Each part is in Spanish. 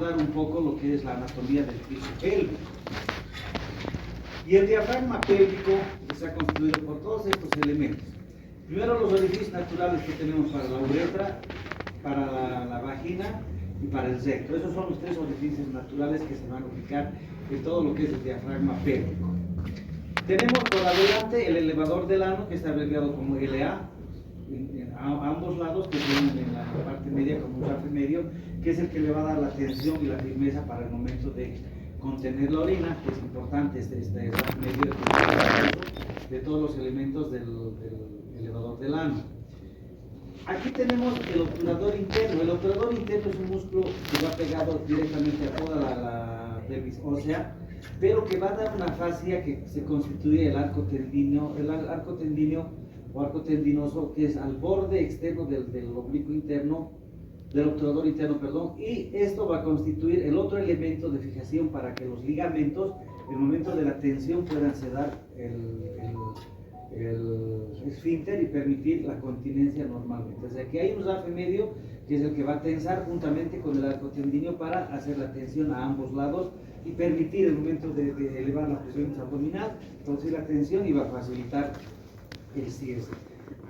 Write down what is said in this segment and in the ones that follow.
abordar un poco lo que es la anatomía del piso pélvico. Y el diafragma pélvico está constituido por todos estos elementos. Primero, los orificios naturales que tenemos para la uretra, para la vagina y para el recto. Esos son los tres orificios naturales que se van a ubicar en todo lo que es el diafragma pélvico. Tenemos por adelante el elevador del ano, que está abreviado como LA, a ambos lados, que tienen en la parte media como un zafe medio, que es el que le va a dar la tensión y la firmeza para el momento de contener la orina, que es importante este zafe medio de todos los elementos del elevador del ano. Aquí tenemos el obturador interno. El obturador interno es un músculo que va pegado directamente a toda la pelvis ósea, pero que va a dar una fascia que se constituye el arco tendineo o arco tendinoso, que es al borde externo del oblicuo interno, del obturador interno, perdón, y esto va a constituir el otro elemento de fijación para que los ligamentos, en el momento de la tensión, puedan sedar el esfínter y permitir la continencia normalmente. O sea que hay un zafe medio que es el que va a tensar juntamente con el arco tendineo para hacer la tensión a ambos lados y permitir el momento de elevar la presión abdominal, producir la tensión y va a facilitar el cierre.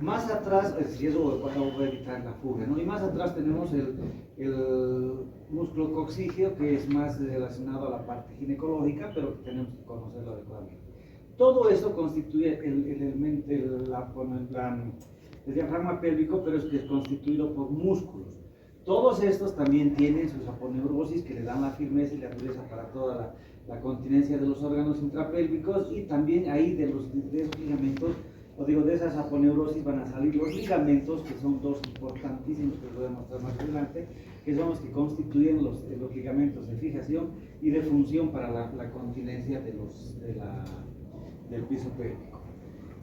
Más atrás, el cierre va a evitar la fuga, ¿no? Y más atrás tenemos el músculo coxígeo, que es más relacionado a la parte ginecológica, pero tenemos que conocerlo adecuadamente. Todo eso constituye el diafragma pélvico, pero es constituido por músculos. Todos estos también tienen sus aponeurosis que le dan la firmeza y la dureza para toda la continencia de los órganos intrapélvicos, y también ahí de esos ligamentos, o digo, de esas aponeurosis van a salir los ligamentos, que son dos importantísimos que les voy a mostrar más adelante, que son los que constituyen los ligamentos de fijación y de función para la continencia del piso pélvico.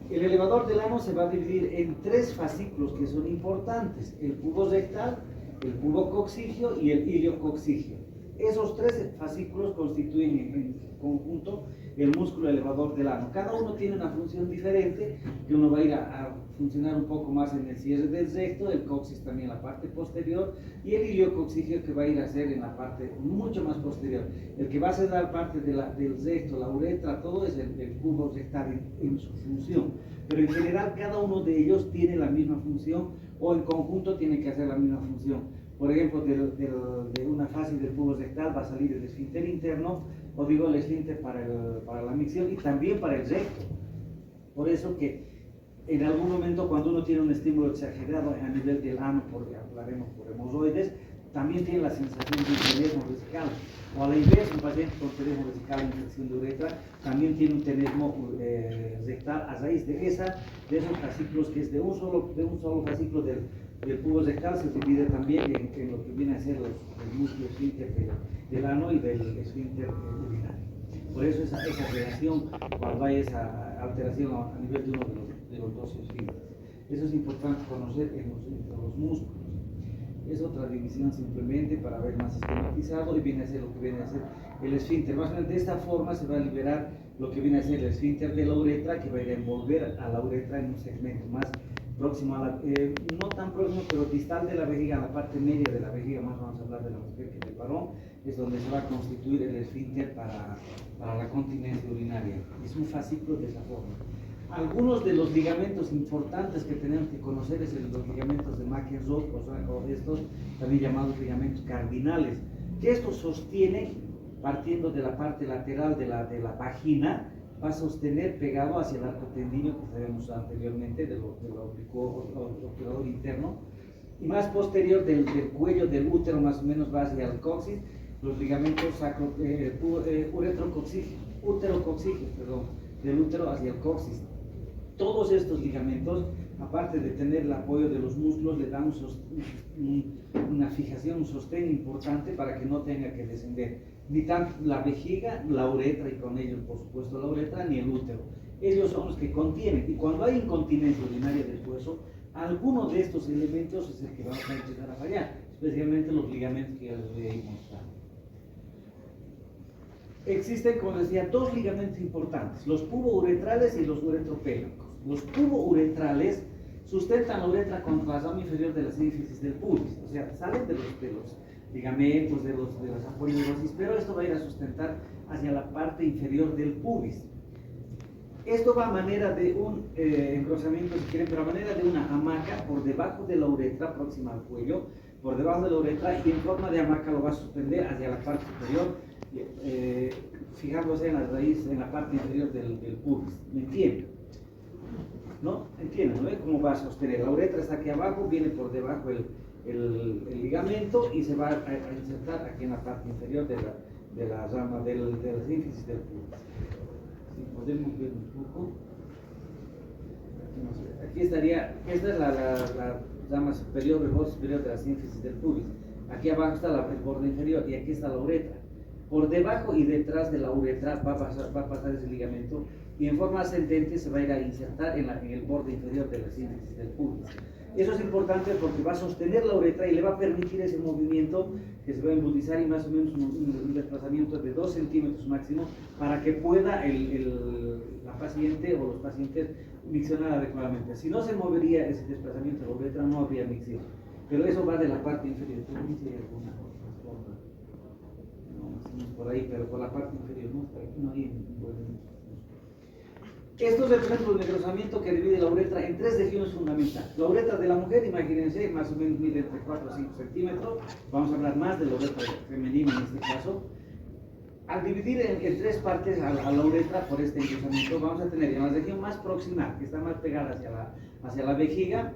El elevador del ano se va a dividir en tres fascículos que son importantes: el pubo rectal, el pubo coxígeo y el ilio coxígeo. Esos tres fascículos constituyen en conjunto el músculo elevador del ano. Cada uno tiene una función diferente, que uno va a ir a funcionar un poco más en el cierre del recto, el coxis también en la parte posterior, y el ilio coxígeo que va a ir a hacer en la parte mucho más posterior. El que va a hacer la parte del recto, la uretra, todo es el pubo rectal en su función. Pero en general cada uno de ellos tiene la misma función, o en conjunto tiene que hacer la misma función. Por ejemplo, de una fase del pubo rectal va a salir el esfínter interno, o digo el esfínter para la micción y también para el recto. Por eso que en algún momento, cuando uno tiene un estímulo exagerado a nivel del ano, porque hablaremos por hemorroides, también tiene la sensación de un tenesmo vesical. O a la inversa, un paciente con tenesmo vesical, infección de uretra, también tiene un tenesmo rectal a raíz de esos fascículos, que es de un solo fascículo del pubo rectal, se divide también en lo que viene a ser el músculo esfínter del ano y del esfínter urinario. Por eso esa relación, cuando hay esa alteración a nivel de uno de los dos esfínteres. Eso es importante conocer en los músculos. Es otra división simplemente para ver más esquematizado, y viene a ser lo que viene a ser el esfínter. Más o menos de esta forma se va a liberar lo que viene a ser el esfínter de la uretra, que va a ir a envolver a la uretra en un segmento más próximo a no tan próximo, pero distal de la vejiga, a la parte media de la vejiga. Más vamos a hablar de la mujer que del varón, es donde se va a constituir el esfínter para la continencia urinaria. Es un fascículo de esa forma. Algunos de los ligamentos importantes que tenemos que conocer es los ligamentos de McEnroe, o estos también llamados ligamentos cardinales, que estos sostienen, partiendo de la parte lateral de la vagina, va a sostener pegado hacia el arco tendíneo que sabemos anteriormente del obturador interno, y más posterior del cuello del útero, más o menos va hacia el coxis, los ligamentos útero-coxígeo, del útero hacia el coxis. Todos estos ligamentos, aparte de tener el apoyo de los músculos, le dan una fijación, un sostén importante para que no tenga que descender ni tanto la vejiga, la uretra, y con ellos por supuesto la uretra, ni el útero. Ellos son los que contienen, y cuando hay incontinencia urinaria del hueso, alguno de estos elementos es el que va a empezar a fallar, especialmente los ligamentos que ya les voy a ir mostrando. Existen, como decía, dos ligamentos importantes: los pubouretrales y los uretropélvicos. Los pubouretrales sustentan la uretra contra la rama inferior de la sínfisis del pubis, o sea, salen ligamentos, de las aponeurosis, pero esto va a ir a sustentar hacia la parte inferior del pubis. Esto va a manera de un engrosamiento, si quieren, pero a manera de una hamaca por debajo de la uretra, próxima al cuello, por debajo de la uretra, y en forma de hamaca lo va a suspender hacia la parte superior, fijándose en la raíz, en la parte inferior del pubis. ¿Me entienden? ¿No? ¿Entienden? ¿No? ¿Cómo va a sostener? La uretra está aquí abajo, viene por debajo el ligamento y se va a insertar aquí en la parte inferior de la rama de la sínfisis del pubis. Si podemos ver un poco. Aquí estaría, esta es la rama superior, el borde superior de la sínfisis del pubis. Aquí abajo está el borde inferior y aquí está la uretra. Por debajo y detrás de la uretra va a pasar ese ligamento y en forma ascendente se va a ir a insertar en el borde inferior de la sínfisis del pubis. Eso es importante porque va a sostener la uretra y le va a permitir ese movimiento que se va a embutizar y más o menos un desplazamiento de 2 centímetros máximo para que pueda la paciente o los pacientes miccionar adecuadamente. Si no se movería ese desplazamiento de la uretra, no habría micción. Pero eso va de la parte inferior. Si hay alguna otra forma. No es por ahí, pero por la parte inferior, no hay Esto representa un engrosamiento que divide la uretra en 3 regiones fundamentales. La uretra de la mujer, imagínense, más o menos mide entre 4 a 5 centímetros. Vamos a hablar más de la uretra femenina en este caso. Al dividir en 3 partes a la uretra por este engrosamiento, vamos a tener en la región más proximal, que está más pegada hacia la vejiga,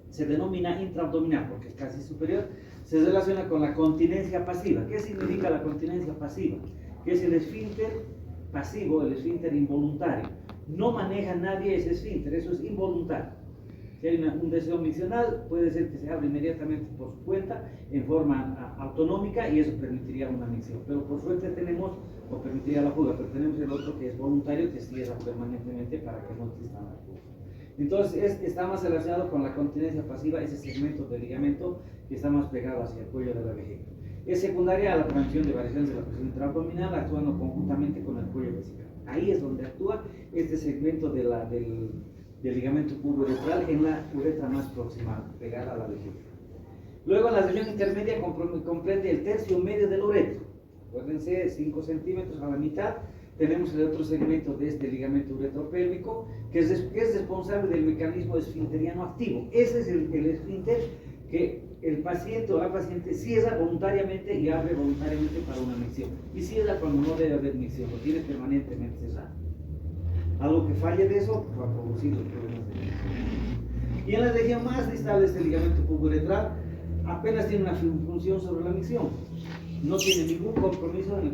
se denomina intraabdominal porque es casi superior, se relaciona con la continencia pasiva. ¿Qué significa la continencia pasiva? Que es el esfínter pasivo, el esfínter involuntario. No maneja nadie ese esfínter, eso es involuntario. Si hay un deseo miccional, puede ser que se abra inmediatamente por su cuenta, en forma autonómica, y eso permitiría una micción. Pero por suerte tenemos, o permitiría la fuga, pero tenemos el otro que es voluntario, que cierra permanentemente para que no exista la fuga. Entonces, está más relacionado con la continencia pasiva, ese segmento del ligamento que está más pegado hacia el cuello de la vejiga. Es secundaria a la prevención de variaciones de la presión intraabdominal, actuando conjuntamente con el cuello vesical. Ahí es donde actúa este segmento del ligamento pubo-uretral en la uretra más proximal, pegada a la vejiga. Luego, la región intermedia comprende el tercio medio del uretro. Acuérdense, 5 centímetros a la mitad. Tenemos el otro segmento de este ligamento uretropélvico, que es responsable del mecanismo esfinteriano activo. Ese es el esfínter que el paciente o la paciente cierra voluntariamente y abre voluntariamente para una micción. Y cierra cuando no debe haber micción, lo tiene permanentemente cerrado. Algo que falle de eso va a producir los problemas de micción. Y en la región más distal de este ligamento pubo-uretral apenas tiene una función sobre la micción. No tiene ningún compromiso en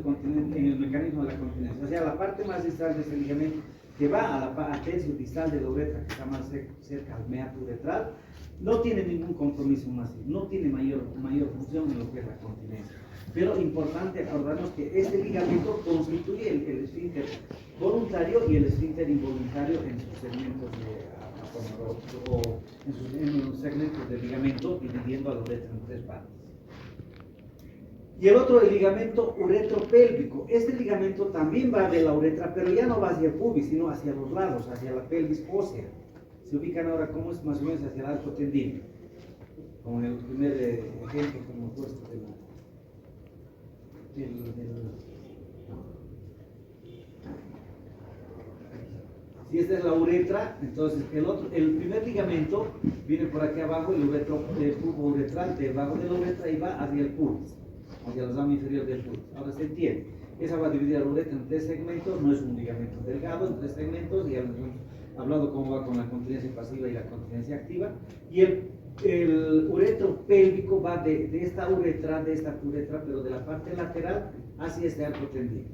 el mecanismo de la continencia. O sea, la parte más distal de este ligamento que va al tercio distal de la uretra, que está más cerca al meato uretral, no tiene ningún compromiso más, no tiene mayor función en lo que es la continencia. Pero importante acordarnos que este ligamento constituye el esfínter voluntario y el esfínter involuntario en sus segmentos en los segmentos del ligamento, dividiendo a la uretra en 3 partes. Y el otro, el ligamento uretropélvico. Este ligamento también va de la uretra, pero ya no va hacia el pubis, sino hacia los lados, hacia la pelvis ósea. Se ubican ahora como es más o menos hacia el arco tendido, como en el primer ejemplo que hemos puesto Si esta es la uretra, entonces el primer ligamento viene por aquí abajo, el pubo uretral debajo de la uretra y va hacia el pubis, hacia la rama inferior del pubis. Ahora se entiende. Esa va a dividir la uretra en 3 segmentos, no es un ligamento delgado, en 3 segmentos, y ya hemos hablado cómo va con la continencia pasiva y la continencia activa. Y el uretro pélvico va de esta uretra, pero de la parte lateral hacia este arco tendido,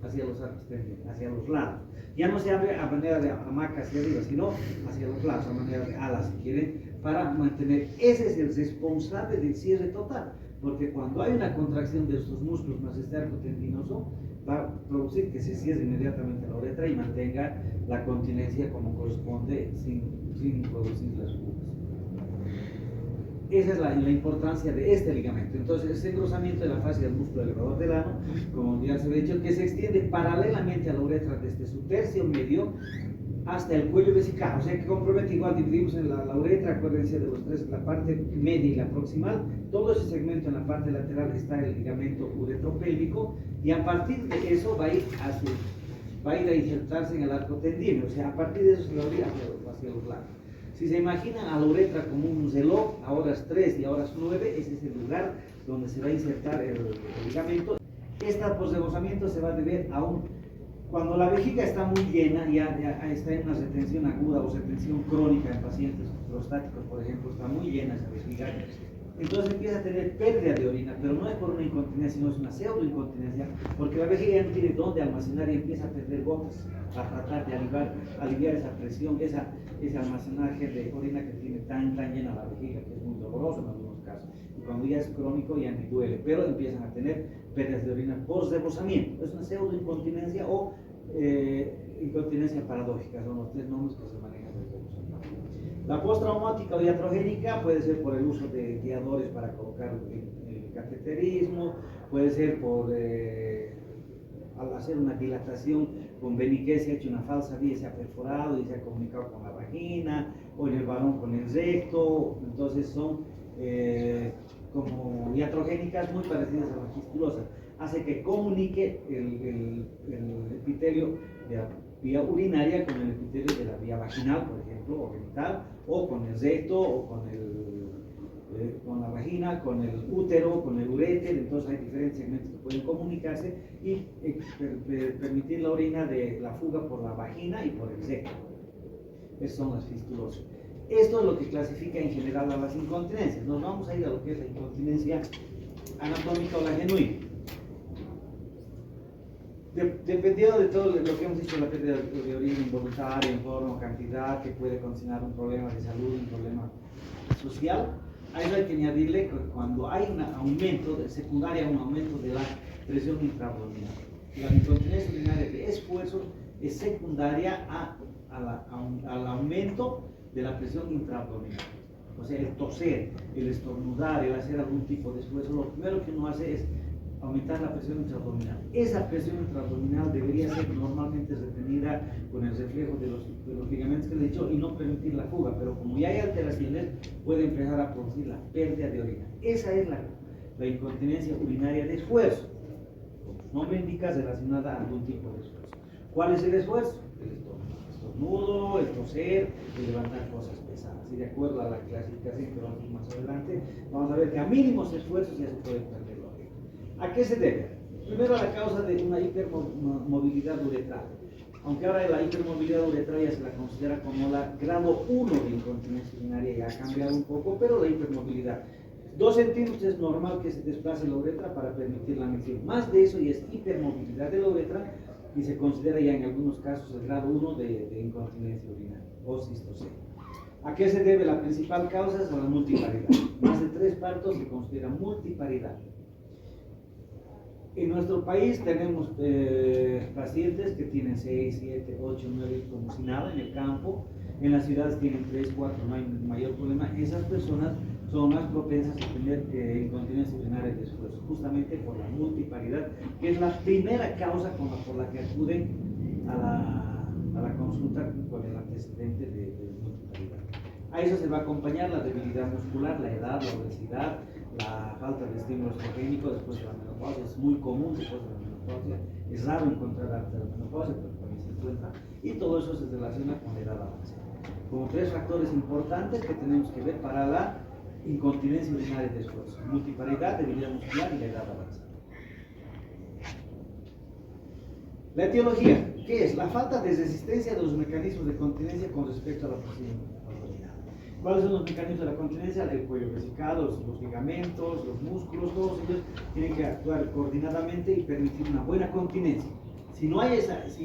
hacia los arcos tendidos, hacia los lados. Ya no se abre a manera de hamaca hacia arriba, sino hacia los lados, a manera de alas, si quieren, para mantener. Ese es el responsable del cierre total, porque cuando hay una contracción de estos músculos más este arco tendinoso, va a producir que se cierre inmediatamente la uretra y mantenga la continencia como corresponde sin producir las fugas. Esa es la importancia de este ligamento. Entonces, ese engrosamiento de la fascia del músculo elevador del ano, como ya se ha dicho, que se extiende paralelamente a la uretra desde su tercio medio hasta el cuello vesical, o sea que compromete igual, dividimos en la uretra, acuérdense de los tres, la parte media y la proximal, todo ese segmento en la parte lateral está el ligamento uretropélvico y a partir de eso va a ir a insertarse en el arco tendíneo, o sea, a partir de eso se lo abrirá hacia los lados. Si se imaginan a la uretra como un reloj, a horas 3 y a horas 9, ese es el lugar donde se va a insertar el ligamento. Este posrebosamiento se va a deber a cuando la vejiga está muy llena, ya está en una retención aguda o retención crónica en pacientes prostáticos, por ejemplo, está muy llena esa vejiga, entonces empieza a tener pérdida de orina, pero no es por una incontinencia, sino es una pseudoincontinencia, porque la vejiga ya no tiene dónde almacenar y empieza a perder gotas, a tratar de aliviar esa presión, ese almacenaje de orina que tiene tan llena la vejiga, que es muy doloroso en algunos casos. Y cuando ya es crónico ya ni duele, pero empiezan a tener pérdidas de orina por rebosamiento. Es una pseudoincontinencia o incontinencia paradójica, son los tres nombres que se manejan del rebosamiento. La postraumática o iatrogénica puede ser por el uso de guiadores para colocar el cateterismo, puede ser por al hacer una dilatación con Beniquet se ha hecho una falsa vía, se ha perforado y se ha comunicado con la vagina, o en el varón con el recto, entonces son como iatrogénicas muy parecidas a la fistulosa, hace que comunique el epitelio de la vía urinaria con el epitelio de la vía vaginal, por ejemplo, o genital, o con el recto, o con la vagina, con el útero, con el uréter. Entonces hay diferentes segmentos que pueden comunicarse y permitir la orina de la fuga por la vagina y por el recto. Esas son las fistulosas. Esto es lo que clasifica en general a las incontinencias. Nos vamos a ir a lo que es la incontinencia anatómica o la genuina. Dependiendo de todo lo que hemos dicho, la pérdida de orina involuntaria en forma o cantidad, que puede condicionar un problema de salud, un problema social, a eso hay que añadirle que cuando hay un aumento secundario a un aumento de la presión intraabdominal. La incontinencia urinaria de esfuerzo es secundaria al aumento de la presión intraabdominal. O sea, el toser, el estornudar, el hacer algún tipo de esfuerzo, lo primero que uno hace es aumentar la presión intraabdominal. Esa presión intraabdominal debería ser normalmente retenida con el reflejo de los ligamentos que les he dicho y no permitir la fuga, pero como ya hay alteraciones, puede empezar a producir la pérdida de orina. Esa es la incontinencia urinaria de esfuerzo. Como su nombre indica, relacionada a algún tipo de esfuerzo. ¿Cuál es el esfuerzo? El estornudo, el toser, el levantar cosas pesadas. Y de acuerdo a la clasificación que vamos a ver más adelante, vamos a ver que a mínimos esfuerzos ya se puede perder la orina. ¿A qué se debe? Primero a la causa de una hipermovilidad uretral. Aunque ahora la hipermovilidad uretral ya se la considera como la grado 1 de incontinencia urinaria, ya ha cambiado un poco, pero la hipermovilidad. 2 centímetros es normal que se desplace la uretra para permitir la misión. Más de eso ya es hipermovilidad de la uretra y se considera ya en algunos casos el grado 1 de incontinencia urinaria o cistocele. ¿A qué se debe? La principal causa es a la multiparidad. Más de 3 partos se considera multiparidad. En nuestro país tenemos pacientes que tienen 6, 7, 8, 9 como si nada en el campo. En las ciudades tienen 3, 4, no hay mayor problema. Esas personas son más propensas a tener incontinencia urinaria de esfuerzo, justamente por la multiparidad, que es la primera causa por la que acuden a la consulta con el antecedente de multiparidad. A eso se va a acompañar la debilidad muscular, la edad, la obesidad, la falta de estímulo estrogénico después de la menopausia. Es muy común después de la menopausia, es raro encontrar antes de la menopausia, pero también se encuentra, y todo eso se relaciona con la edad avanzada. Como 3 factores importantes que tenemos que ver para la incontinencia urinaria de esfuerzo: multiparidad, debilidad muscular y la edad avanzada. La etiología, ¿qué es? La falta de resistencia de los mecanismos de continencia con respecto a la presión abdominal. ¿Cuáles son los mecanismos de la continencia? El cuello vesical, los ligamentos, los músculos, todos ellos tienen que actuar coordinadamente y permitir una buena continencia. Si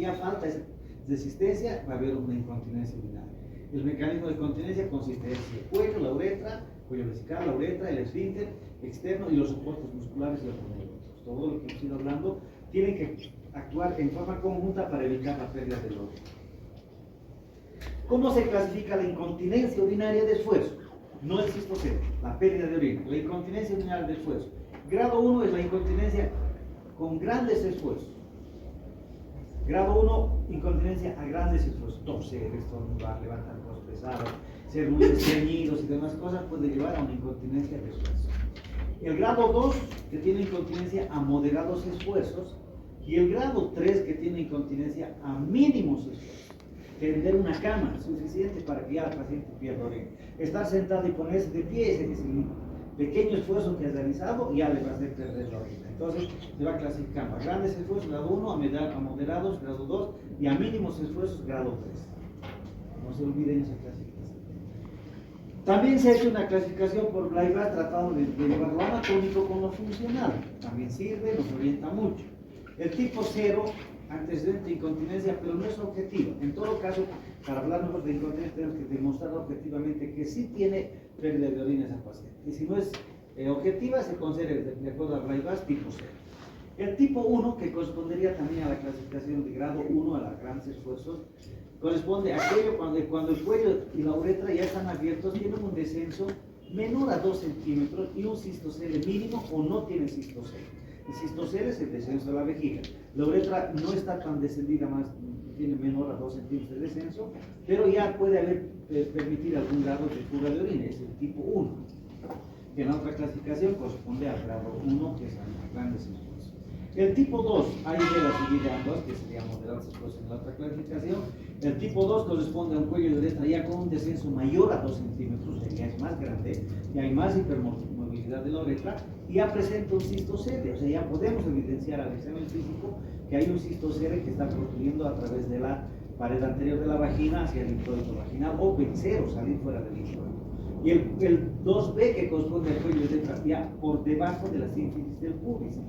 ya falta esa resistencia, va a haber una incontinencia urinaria. El mecanismo de continencia consiste en el cuello, la uretra, cuello vesical, la uretra, el esfínter externo y los soportes musculares y los todo lo que hemos ido hablando tienen que actuar en forma conjunta para evitar la pérdida del orden. ¿Cómo se clasifica la incontinencia urinaria de esfuerzo? No el cistocele, la pérdida de orina. La incontinencia urinaria de esfuerzo. Grado 1 es la incontinencia con grandes esfuerzos. Grado 1, incontinencia a grandes esfuerzos, toser, estornudar, levantar cosas pesadas, ser muy estreñidos y demás cosas, puede llevar a una incontinencia de esfuerzo. El grado 2, que tiene incontinencia a moderados esfuerzos, y el grado 3, que tiene incontinencia a mínimos esfuerzos. Tender una cama es suficiente para que ya el paciente pierda orina. Estar sentado y ponerse de pie, ese es el pequeño esfuerzo que has realizado, ya le va a hacer perder la orina. Entonces se va clasificando a grandes esfuerzos, grado 1, a moderados, grado 2, y a mínimos esfuerzos, grado 3. No se olviden esa clasificación. También se ha hecho una clasificación por Blaivas tratando de llevar lo anatómico con lo funcional. También sirve, nos orienta mucho. El tipo 0, antecedente de incontinencia, pero no es objetivo. En todo caso, para hablar mejor de incontinencia, tenemos que demostrar objetivamente que sí tiene pérdida de orina esa paciente. Y si no es objetiva, se considera, de acuerdo a Blaivas, tipo 0. El tipo 1, que correspondería también a la clasificación de grado 1 a los grandes esfuerzos, corresponde a aquello cuando el cuello y la uretra ya están abiertos, tienen un descenso menor a 2 centímetros y un cistocele mínimo o no tiene cistocele. El cistocele es el descenso de la vejiga. La uretra no está tan descendida, más tiene menor a 2 centímetros de descenso, pero ya puede permitir algún grado de fuga de orina, es el tipo 1. Que en la otra clasificación corresponde al grado 1, que es a grandes esfuerzos. El tipo 2, ahí de la subida a 2, que sería moderados esfuerzos en la otra clasificación. El tipo 2 corresponde a un cuello de uretra ya con un descenso mayor a 2 centímetros, ya es más grande, y hay más hipermovilidad de la uretra, y ya presenta un cistocele, o sea, ya podemos evidenciar al examen físico que hay un cistocele que está protrudiendo a través de la pared anterior de la vagina hacia el introito vaginal, o vencer o salir fuera del introito. Y el 2B, que corresponde al cuello de uretra ya por debajo de la sínfisis del pubis.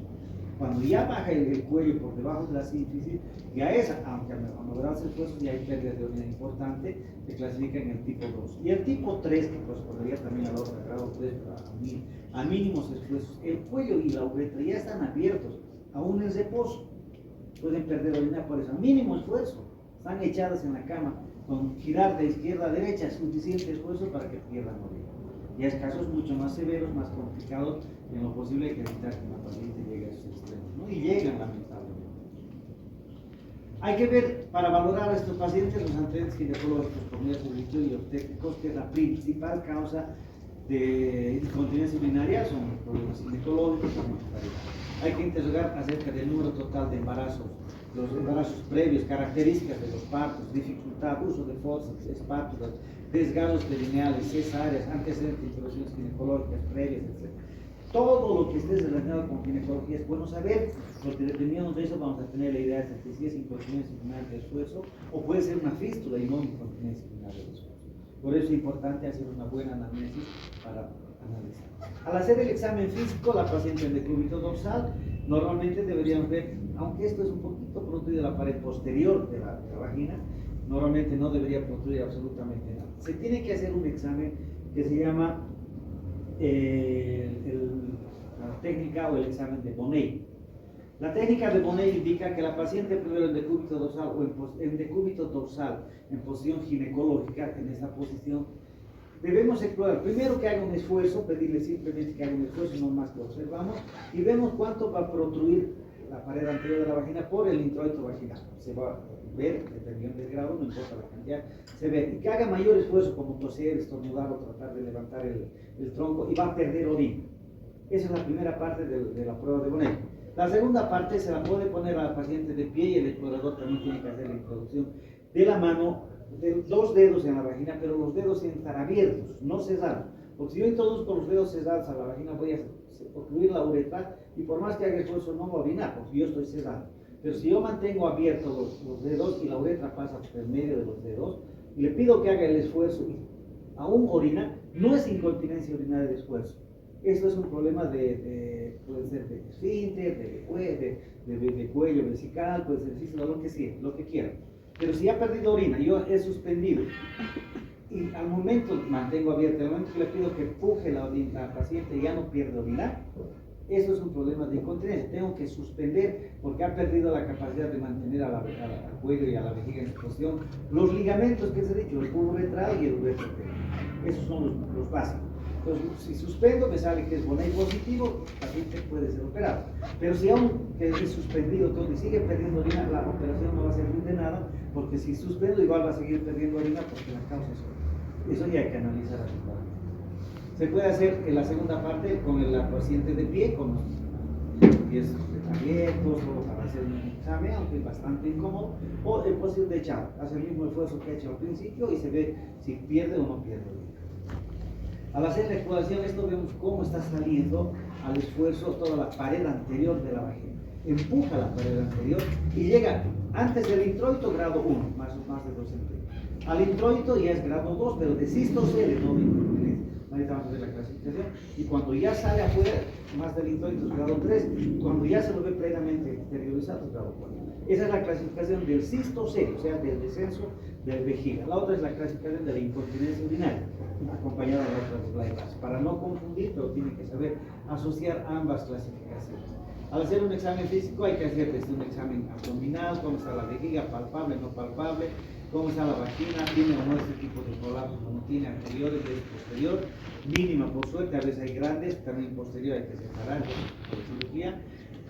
Cuando ya baja el cuello por debajo de la sínfisis, ya esa, aunque a moderados esfuerzos ya hay pérdida de orina importante, se clasifica en el tipo 2. Y el tipo 3, que correspondería también al otro grado 3, a mínimos esfuerzos, el cuello y la uretra ya están abiertos, aún en reposo, pueden perder orina por eso, a mínimo esfuerzo, están echadas en la cama, con girar de izquierda a derecha, suficiente esfuerzo para que pierdan orina. Ya es casos mucho más severos, más complicados, en lo posible hay que evitar que una paciente llegue a esos extremos, ¿no? Y llegan lamentablemente. Hay que ver, para valorar a estos pacientes, los antecedentes ginecológicos por medio servicio y obstétricos, que es la principal causa de incontinencia urinaria, son problemas ginecológicos o mortalidad. Hay que interrogar acerca del número total de embarazos, los embarazos previos, características de los partos, dificultad, uso de forceps, espátulas, desgarros perineales, cesáreas, antecedentes de intervenciones ginecológicas previas, etc. Todo lo que esté relacionado con ginecología es bueno saber, porque dependiendo de eso vamos a tener la idea de si es incontinencia urinaria de esfuerzo o puede ser una fístula y no incontinencia urinaria de esfuerzo. Por eso es importante hacer una buena anamnesis para analizar. Al hacer el examen físico, la paciente en decúbito dorsal, normalmente deberíamos ver, aunque esto es un poquito protruido la pared posterior de la vagina, normalmente no debería protruir absolutamente nada. Se tiene que hacer un examen que se llama la técnica o el examen de Bonnet. La técnica de Bonnet indica que la paciente primero en decúbito dorsal o en decúbito dorsal en posición ginecológica, en esta posición, debemos explorar, primero que haga un esfuerzo, pedirle simplemente que haga un esfuerzo, no más que observamos, y vemos cuánto va a protruir la pared anterior de la vagina por el introito vaginal. Se va a ver, dependiendo del grado, no importa la cantidad, se ve. Y que haga mayor esfuerzo como toser, estornudar o tratar de levantar el tronco y va a perder orina. Esa es la primera parte de la prueba de Bonnet. La segunda parte se la puede poner a la paciente de pie y el explorador también tiene que hacer la introducción de la mano, de 2 dedos en la vagina, pero los dedos tienen que estar abiertos, no cerrados. Porque si yo introduzco los dedos cerrados a la vagina voy a obstruir la uretra y por más que haga esfuerzo no va a orinar porque yo estoy cerrado. Pero si yo mantengo abiertos los dedos y la uretra pasa por el medio de los dedos y le pido que haga el esfuerzo y aún orina, no es incontinencia urinaria de esfuerzo. Esto es un problema puede ser de esfínter, de cuello vesical, puede ser fístula, lo que sea, lo que quiera. Pero si ha perdido orina, yo he suspendido y al momento mantengo abierta, al momento que le pido que puje la paciente ya no pierde orina, eso es un problema de incontinencia. Tengo que suspender porque ha perdido la capacidad de mantener al cuello y a la vejiga en su posición. Los ligamentos que se he dicho, el cubo uretral y el uretro. Esos son los básicos. Entonces, si suspendo, me sale que es Bonnet positivo, el paciente puede ser operado. Pero si aún es suspendido todo y sigue perdiendo orina, la operación no va a servir de nada, porque si suspendo, igual va a seguir perdiendo orina porque la causa es otra. Eso ya hay que analizar adecuadamente. Se puede hacer en la segunda parte con la paciente de pie, con los pies abiertos, o para hacer un examen, aunque es bastante incómodo, o en posición de echado, hace el mismo esfuerzo que ha hecho al principio y se ve si pierde o no pierde orina. Al hacer la exploración, esto vemos cómo está saliendo al esfuerzo toda la pared anterior de la vagina. Empuja la pared anterior y llega antes del introito grado 1, más de 2 centímetros. Al introito ya es grado 2, pero de cistocele no incontinencia. Ahorita vamos a ver la clasificación. Y cuando ya sale afuera, más del introito es grado 3, cuando ya se lo ve plenamente exteriorizado es grado 4. Esa es la clasificación del cistocele, o sea, del descenso de vejiga. La otra es la clasificación de la incontinencia urinaria, acompañada de otras dos letras. Para no confundir, pero tienen que saber asociar ambas clasificaciones. Al hacer un examen físico hay que hacer desde un examen abdominal, cómo está la vejiga, palpable, no palpable, cómo está la vagina, tiene o no este tipo de prolapsos, o no tiene anteriores, de posterior, mínima por suerte, a veces hay grandes, también posterior hay que separar por cirugía.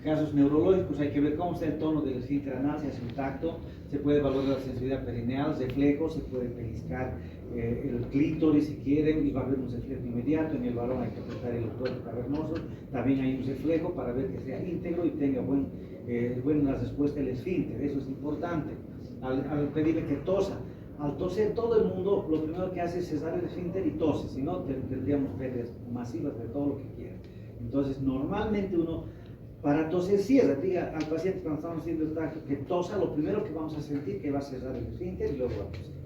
Casos neurológicos hay que ver cómo está el tono del esfínter anal, si hace un tacto, se puede valorar la sensibilidad perineal, reflejo, se puede pellizcar el clítoris si quieren y va a haber un reflejo inmediato. En el varón hay que apretar el octógono cavernoso, también hay un reflejo para ver que sea íntegro y tenga buena respuesta del esfínter, eso es importante. Al pedirle que tosa, al toser todo el mundo lo primero que hace es cesar el esfínter y tose, si no tendríamos pérdidas masivas de todo lo que quiera. Entonces normalmente uno para toser cierra, diga al paciente cuando estamos haciendo el tacto que tosa, lo primero que vamos a sentir que va a cerrar el esfínter y luego va a toser.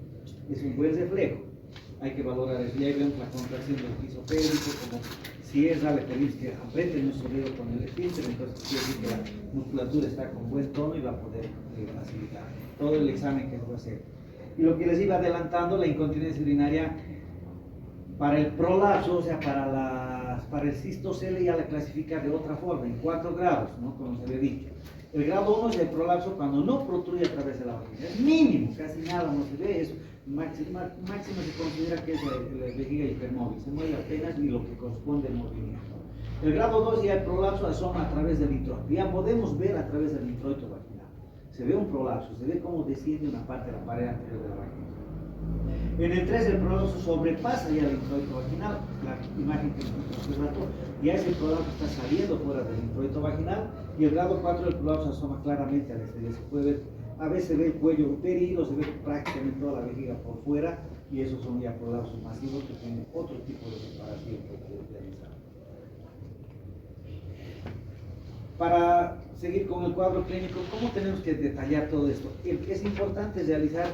Es un buen reflejo, hay que valorar eso. Y ahí vemos la contracción del piso pélvico, como cierra, le pedimos que apriete nuestro dedo con el esfínter, entonces quiere decir que la musculatura está con buen tono y va a poder facilitar todo el examen que se va a hacer. Y lo que les iba adelantando, la incontinencia urinaria para el prolapso, o sea, para el cistocele ya la clasifica de otra forma, en 4 grados, ¿no? Como se le dicho. El grado 1 es el prolapso cuando no protruye a través de la vagina. Es mínimo, casi nada no se ve, eso máximo se considera que es la vejiga hipermóvil, se mueve apenas y lo que corresponde al movimiento. El grado 2 ya el prolapso asoma a través del introito, ya podemos ver a través del introito vaginal. Se ve un prolapso, se ve cómo desciende una parte de la pared anterior de la vagina. En el 3 el prolapso sobrepasa ya el introito vaginal, la imagen que nos hace rato, ya ese prolapso está saliendo fuera del introito vaginal, y el grado 4 el prolapso asoma claramente al exterior, se puede ver, a veces se ve el cuello uterino, se ve prácticamente toda la vejiga por fuera, y esos son ya prolapsos masivos que tienen otro tipo de separación que hay que realizar. Para seguir con el cuadro clínico, ¿cómo tenemos que detallar todo esto? Es importante realizar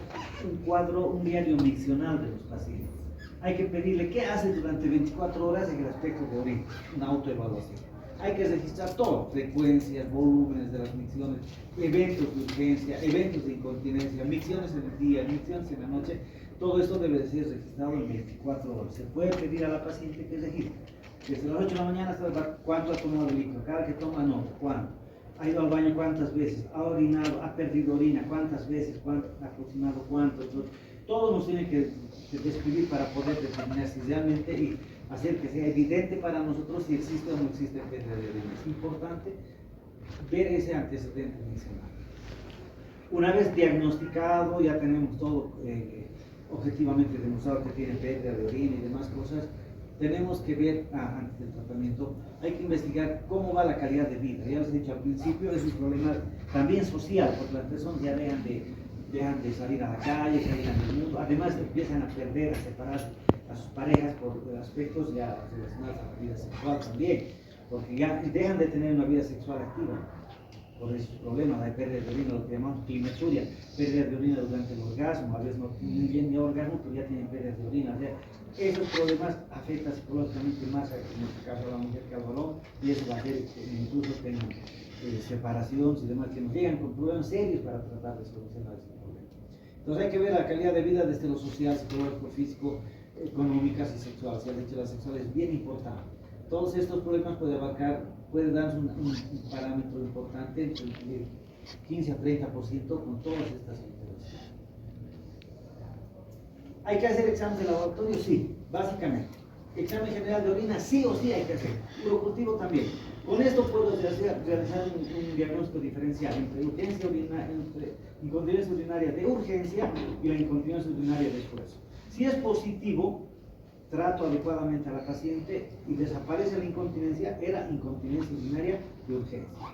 un diario miccional de los pacientes. Hay que pedirle qué hace durante 24 horas en el aspecto de orina, una autoevaluación. Hay que registrar todo, frecuencias, volúmenes de las micciones, eventos de urgencia, eventos de incontinencia, micciones en el día, micciones en la noche. Todo esto debe de ser registrado en 24 horas. Se puede pedir a la paciente que registre. Desde las 8 de la mañana hasta cuánto ha tomado de líquido, cada que toma nota, cuánto, ha ido al baño cuántas veces, ha orinado, ha perdido orina, cuántas veces, cuánto, aproximado cuánto. Entonces, todo nos tiene que describir para poder determinar si realmente y hacer que sea evidente para nosotros si existe o no existe pérdida de orina. Es importante ver ese antecedente mencionado. Una vez diagnosticado, ya tenemos todo objetivamente demostrado que tiene pérdida de orina y demás cosas. Tenemos que ver, antes del tratamiento, hay que investigar cómo va la calidad de vida. Ya les he dicho al principio, es un problema también social, porque las personas ya dejan de salir a la calle, salir al mundo, además empiezan a perder, a separar a sus parejas por aspectos ya relacionados a la vida sexual también, porque ya dejan de tener una vida sexual activa por esos problemas, hay pérdida de orina, lo que llamamos climeturia, pérdida de orina durante el orgasmo, a veces no tienen ni orgasmo, pero ya tienen pérdida de orina. O sea, esos problemas afectan psicológicamente más, en este caso a la mujer que al varón, y eso va a hacer que incluso tengan separaciones y demás, que nos llegan con problemas serios para tratar de solucionar ese problema. Entonces hay que ver la calidad de vida desde lo social, psicológico, físico, económicas y sexual. Si el hecho de la sexual es bien importante. Todos estos problemas puede darnos un parámetro importante entre 15 a 30% con todas estas intervenciones. ¿Hay que hacer exámenes de laboratorio? Sí, básicamente. examen general de orina sí o sí hay que hacer, urocultivo también. Con esto puedo realizar un diagnóstico diferencial entre entre incontinencia urinaria de urgencia y la incontinencia urinaria de esfuerzo. Si es positivo, trato adecuadamente a la paciente y desaparece la incontinencia, era incontinencia urinaria de urgencia.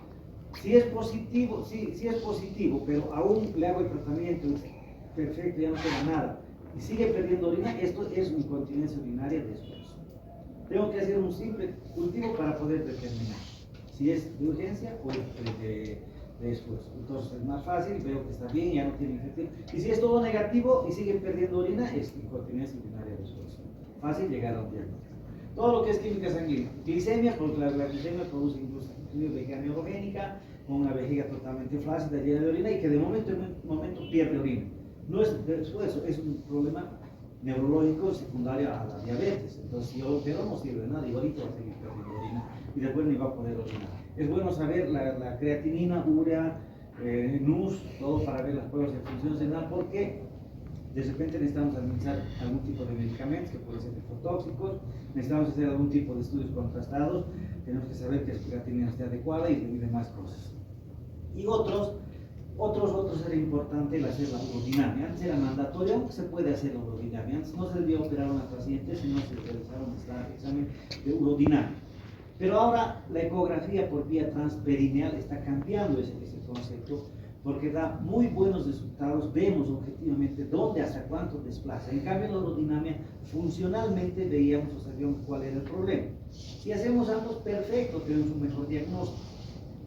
Si es positivo, si es positivo, pero aún le hago el tratamiento, perfecto, ya no queda nada, y sigue perdiendo orina, esto es incontinencia urinaria de esfuerzo. Tengo que hacer un simple cultivo para poder determinar si es de urgencia o de esfuerzo. Entonces es más fácil, veo que está bien, ya no tiene infección. Y si es todo negativo y siguen perdiendo orina, es incontinencia urinaria de esfuerzo. Fácil llegar a un diagnóstico. Todo lo que es química sanguínea, glicemia, porque la glicemia produce incluso vejiga neurogénica, con una vejiga totalmente flácida, llena de orina y que de momento en momento pierde orina. No es de esfuerzo, es un problema neurológico secundario a la diabetes. Entonces, si yo lo opero, no sirve de nada, igualito va a seguir perdiendo orina y después ni va a poder orinar. Es bueno saber la creatinina, urea, NUS, todo para ver las pruebas de función renal, porque de repente necesitamos administrar algún tipo de medicamentos que pueden ser nefotóxicos, necesitamos hacer algún tipo de estudios contrastados, tenemos que saber que la creatinina esté adecuada y demás cosas. Y otros era importante el hacer la urodinamia. Antes era mandatorio, aunque se puede hacer la urodinamia. Antes no se debía operar a una paciente si no se realizaba un examen de urodinamia. Pero ahora la ecografía por vía transperineal está cambiando ese concepto, porque da muy buenos resultados, vemos objetivamente dónde, hasta cuánto desplaza. En cambio, en la urodinamia, funcionalmente veíamos o sabíamos cuál era el problema. Si hacemos ambos, perfecto, tenemos un mejor diagnóstico.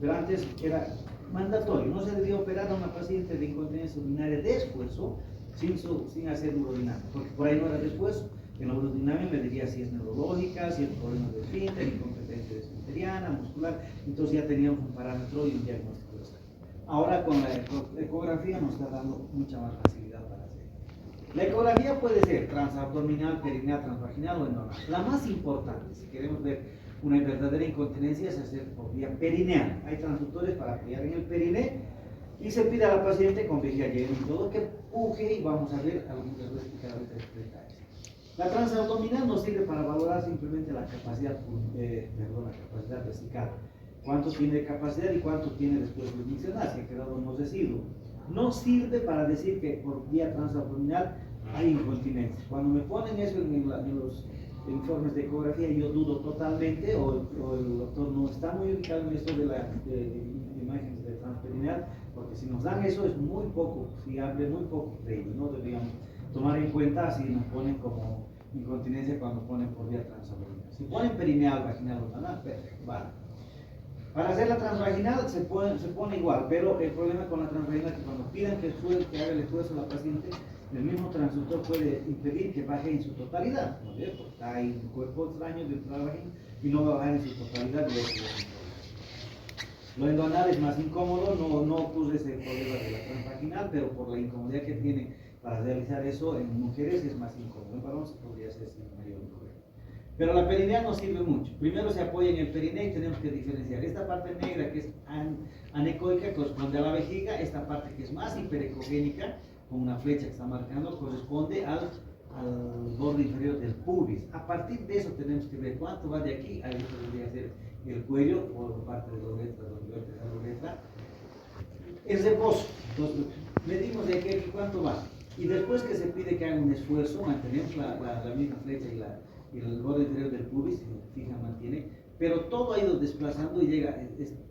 Pero antes era mandatorio, no se debía operar a una paciente de incontinencia urinaria de esfuerzo sin hacer urodinamia, porque por ahí no era de esfuerzo. En la urodinamia me diría si es neurológica, si es problema de esfínter, incompetencia esfinteriana, muscular, entonces ya teníamos un parámetro y un diagnóstico. Ahora con la ecografía nos está dando mucha más facilidad para hacer. La ecografía puede ser transabdominal, perineal, transvaginal o endonal. La más importante, si queremos ver una verdadera incontinencia, es hacer por vía perineal. Hay transductores para apoyar en el periné y se pide a la paciente con vejiga llena y todo que puje, y vamos a ver algunos detalles. La transabdominal nos sirve para valorar simplemente la capacidad, la capacidad vesical. Cuánto tiene de capacidad y cuánto tiene después de miccionar, si ha quedado unos residuos. No sirve para decir que por vía transabdominal hay incontinencia. Cuando me ponen eso en los informes de ecografía, yo dudo totalmente, o el doctor no está muy ubicado en esto de imágenes de transperineal, porque si nos dan eso es muy poco fiable, muy poco creíble. No deberíamos tomar en cuenta si nos ponen como incontinencia cuando ponen por vía transabdominal. Si ponen perineal, vaginal o anal, perfecto, vale. Para hacer la transvaginal se pone igual, pero el problema con la transvaginal es que cuando pidan que haga el esfuerzo a la paciente, el mismo transductor puede impedir que baje en su totalidad, ¿no es cierto? Porque está ahí un cuerpo extraño dentro de la vagina y no va a bajar en su totalidad. Lo endonal es más incómodo, no ocurre ese problema de la transvaginal, pero por la incomodidad que tiene para realizar eso en mujeres es más incómodo. En varones podría ser sin mayor problema. Pero la perineal nos sirve mucho. Primero se apoya en el periné y tenemos que diferenciar. Esta parte negra que es anecoica corresponde a la vejiga, esta parte que es más hiperecogénica, con una flecha que está marcando, corresponde al borde inferior del pubis. A partir de eso tenemos que ver cuánto va de aquí a esto debería ser el cuello, por parte de la uretra, el reposo. Entonces medimos de aquí a aquí cuánto va. Y después que se pide que haga un esfuerzo, mantenemos la misma flecha y el borde inferior del pubis, fija, mantiene, pero todo ha ido desplazando y llega a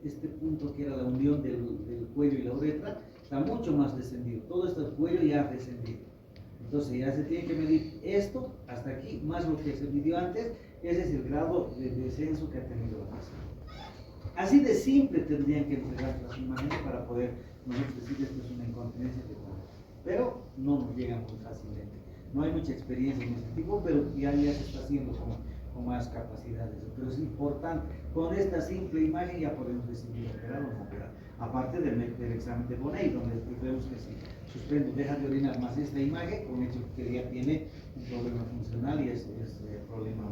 este punto que era la unión del cuello y la uretra, está mucho más descendido. Todo esto el cuello ya ha descendido. Entonces ya se tiene que medir esto hasta aquí, más lo que se midió antes. Ese es el grado de descenso que ha tenido la paciente. Así de simple tendrían que entregar las imágenes para poder nosotros decir esto es una incontinencia de cuerpo. Pero no nos llega muy fácilmente. No hay mucha experiencia en ese tipo, pero ya se está haciendo con más capacidades. Pero es importante, con esta simple imagen ya podemos decidir operar o no operar. Aparte del examen de Bonnet, donde vemos que si suspendo, deja de orinar más esta imagen, con hecho que ya tiene un problema funcional y es problema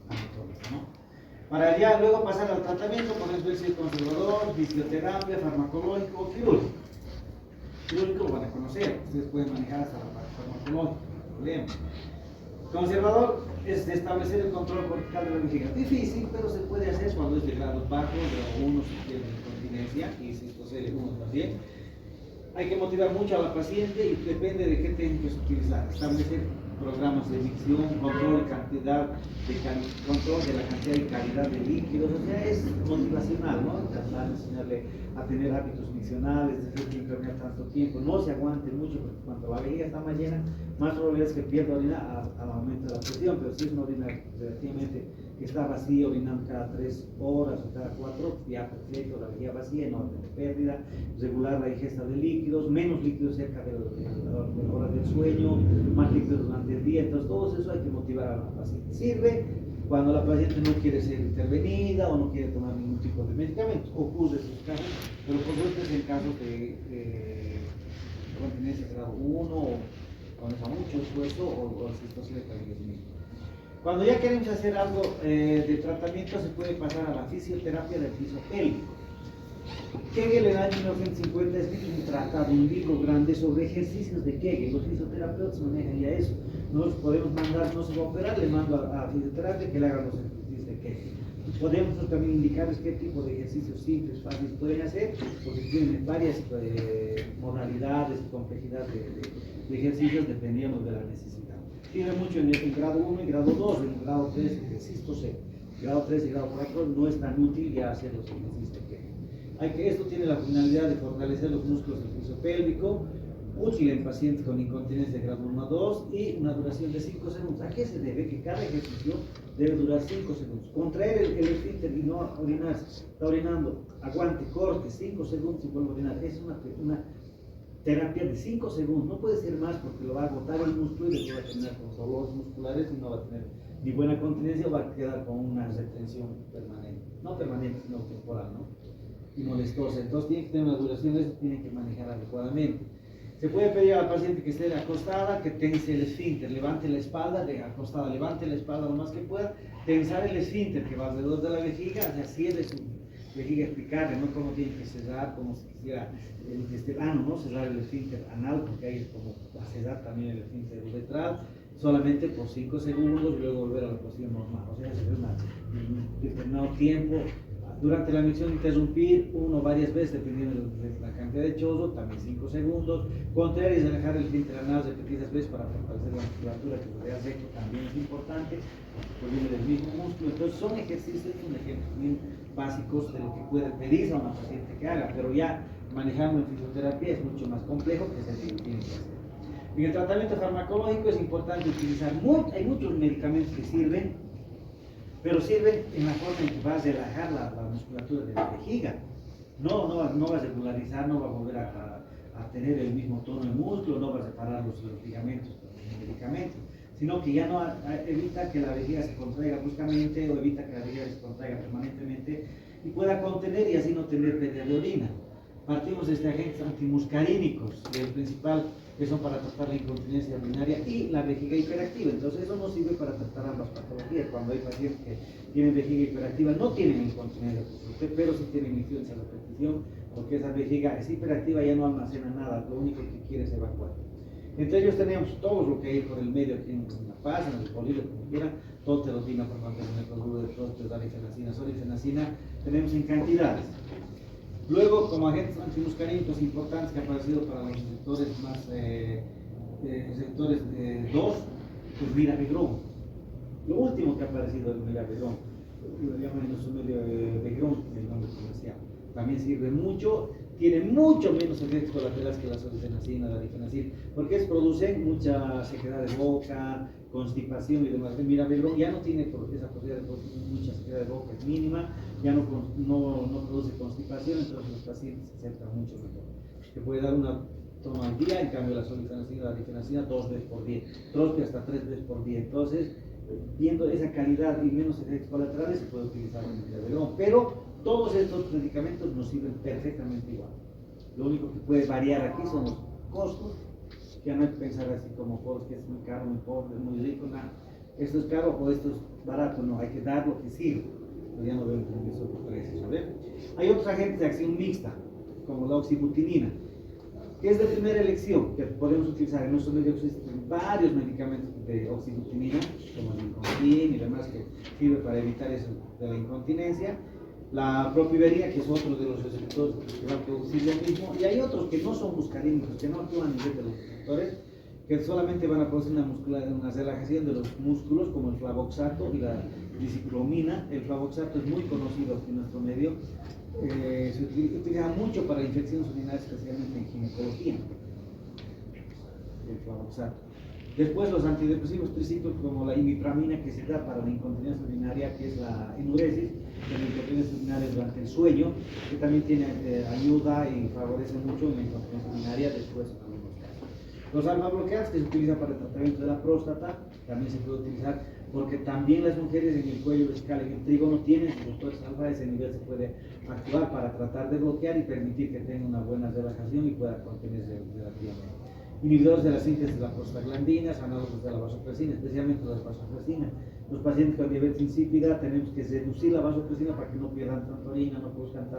anatómico, ¿no? Para ya luego pasar al tratamiento, podemos ver si es conservador, fisioterapia, farmacológico, quirúrgico. Quirúrgico lo van a conocer, ustedes pueden manejar hasta la parte farmacológica, no hay problema. Conservador es de establecer el control cortical de la vejiga. Difícil, pero se puede hacer cuando es de grados bajos, grado 1 si tiene incontinencia, y si esto se le uno también. Hay que motivar mucho a la paciente y depende de qué técnicas utilizar. Establecer programas de micción, control de control de la cantidad y calidad de líquidos, o sea, es motivacional, ¿no? Tratar de enseñarle a tener hábitos miccionales, de hacer que internet tanto tiempo, no se aguante mucho, porque cuando la vejiga está más llena, más probabilidad es que pierda orina al aumento de la presión, pero si es una orina relativamente que está vacía, orinando cada 3 horas o cada 4, ya perfecto, la vejiga vacía, no tiene pérdida, regular la ingesta de líquidos, menos líquidos cerca de la hora del sueño, más líquidos durante el día, entonces todo eso hay que motivar a la paciente. Sirve cuando la paciente no quiere ser intervenida o no quiere tomar ningún tipo de medicamento, ocurre en esos casos, pero por suerte es en casos de continencia grado 1 o cuando está mucho esfuerzo o situación de fallecimiento. Cuando ya queremos hacer algo de tratamiento, se puede pasar a la fisioterapia del piso pélvico. Kegel en el año 1950 escribió un tratado, un libro grande sobre ejercicios de Kegel. Los fisioterapeutas manejan ya eso. Nosotros podemos mandar, no se va a operar, le mando a fisioterapia que le hagan los ejercicios de Kegel. Podemos también indicarles qué tipo de ejercicios simples, fáciles pueden hacer, porque tienen varias modalidades y complejidad de ejercicios dependiendo de la necesidad. Tiene mucho en grado 1 y grado 2, en grado 3 ejercicio C. Grado 3 y grado 4 no es tan útil ya hacer los ejercicios de Kegel. Esto tiene la finalidad de fortalecer los músculos del piso pélvico, útil en pacientes con incontinencia de grado 1 a 2 y una duración de 5 segundos. ¿A qué se debe? Que cada ejercicio debe durar 5 segundos. Contraer el esfínter y no orinarse. Está orinando, aguante, corte, 5 segundos y vuelve a orinar. Es una terapia de 5 segundos. No puede ser más porque lo va a agotar el músculo y después va a terminar con dolores musculares y no va a tener ni buena continencia o va a quedar con una retención permanente. No permanente, sino temporal, ¿no? Y molestosa. Entonces tiene que tener una duración, eso tiene que manejar adecuadamente. Se puede pedir a la paciente que esté acostada, que tense el esfínter, levante la espalda, acostada, levante la espalda lo más que pueda, tensar el esfínter que va alrededor de la vejiga, o sea, cierre su vejiga explicable, no como tiene que cerrar, como si quisiera el ano, ¿no? Cerrar el esfínter anal, porque ahí es como cerrar también el esfínter uretral, solamente por 5 segundos y luego volver a la posición normal, o sea, se ve un determinado tiempo. Durante la micción interrumpir uno varias veces dependiendo de la cantidad de chozo, también 5 segundos. Contraer y relajar el esfínter anal repetidas veces para fortalecer la musculatura que rodea recto también es importante, porque viene del mismo músculo. Entonces son ejercicios, un ejemplo bien básicos de lo que puede pedirse a una paciente que haga, pero ya manejando en fisioterapia es mucho más complejo que es el que tiene que hacer. En el tratamiento farmacológico es importante utilizar, hay muchos medicamentos que sirven, pero sirven en la forma en que va a relajar la musculatura de la vejiga. No va a regularizar, no va a volver a tener el mismo tono de músculo, no va a separar los ligamentos con el medicamento, sino que ya no evita que la vejiga se contraiga bruscamente o evita que la vejiga se contraiga permanentemente y pueda contener y así no tener pérdida de orina. Partimos de agentes antimuscarínicos, el principal que son para tratar la incontinencia urinaria y la vejiga hiperactiva. Entonces eso nos sirve para tratar ambas patologías. Cuando hay pacientes que tienen vejiga hiperactiva, no tienen incontinencia, pero sí tienen insuficiencia a repetición, porque esa vejiga es hiperactiva, ya no almacena nada, lo único que quiere es evacuar. Entre ellos tenemos todo lo que hay por el medio, aquí en La Paz, en el Polillo, como quieran, toterotina, farmacogenol, de dalifenacina, solifenacina, tenemos en cantidades. Luego, como agentes antimuscarínicos importantes que han aparecido para los receptores más receptores 2, pues mirabegrón. Lo último que ha aparecido es el mirabegrón. Lo llaman begrón, el nombre comercial. También sirve mucho, tiene mucho menos efectos colaterales que la solifenacina, la difenacina, porque producen mucha sequedad de boca, constipación y demás. El mirabegrón ya no tiene esa posibilidad de producir mucha sequedad de boca, es mínima, ya no produce constipación, entonces los pacientes se aceptan mucho mejor. Se puede dar una toma al día, en cambio la solifenacina, la difenacina 2 veces por día, trospia hasta 3 veces por día. Entonces, viendo esa calidad y menos efectos colaterales, se puede utilizar el mirabegrón, pero todos estos medicamentos nos sirven perfectamente igual. Lo único que puede variar aquí son los costos, que no hay que pensar así como que es muy caro, muy pobre, muy rico, nada. Esto es caro o esto es barato, no, hay que dar lo que sirve. Pero ya no veo que son precios, ¿sabes? Hay otros agentes de acción mixta, como la oxibutinina. que es de primera elección, que podemos utilizar en nuestro medio. Existen varios medicamentos de oxybutinina, como el Incontin y demás, que sirve para evitar eso de la incontinencia. La propiveria, que es otro de los receptores que va a producir lo mismo, y hay otros que no son muscarínicos, que no actúan a nivel de los receptores, que solamente van a producir una relajación de los músculos, como el flavoxato y la diciclomina. El flavoxato es muy conocido aquí en nuestro medio, se utiliza mucho para infecciones urinarias, especialmente en ginecología, el flavoxato. Después los antidepresivos tricíclicos, como la imipramina, que se da para la incontinencia urinaria, que es la enuresis, que la incontinencia urinaria durante el sueño, que también tiene ayuda y favorece mucho la incontinencia urinaria después en algunos casos. Los alfa bloqueantes, que se utilizan para el tratamiento de la próstata, también se puede utilizar porque también las mujeres en el cuello vesical, en el trígono, tienen receptores alfa. A ese nivel se puede actuar para tratar de bloquear y permitir que tenga una buena relajación y pueda contenerse relativamente. Inhibidores de la síntesis de las prostaglandinas, análogos de la vasopresina, especialmente la vasopresina. Los pacientes con diabetes insípida tenemos que reducir la vasopresina para que no pierdan tanta orina, no produzcan